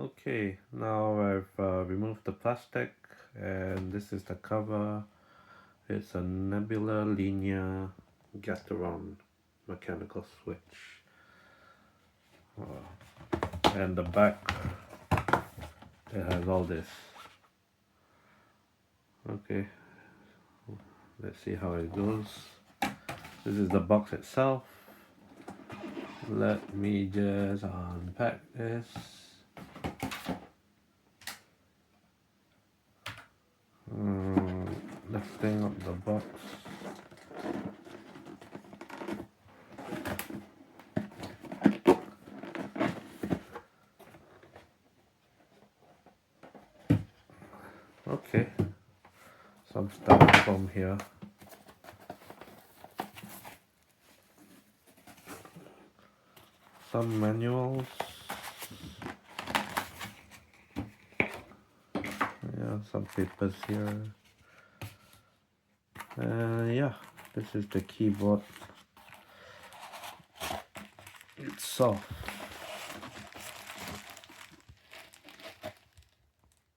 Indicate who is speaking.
Speaker 1: Okay, now I've removed the plastic, and this is the cover. It's a Nebula linear Gateron mechanical switch. And the back, it has all this. Okay, let's see how it goes. This is the box itself. Let me just unpack this. Lifting up the box. Okay, some stuff from here. Some manuals. Yeah, some papers here. Yeah, this is the keyboard. It's soft.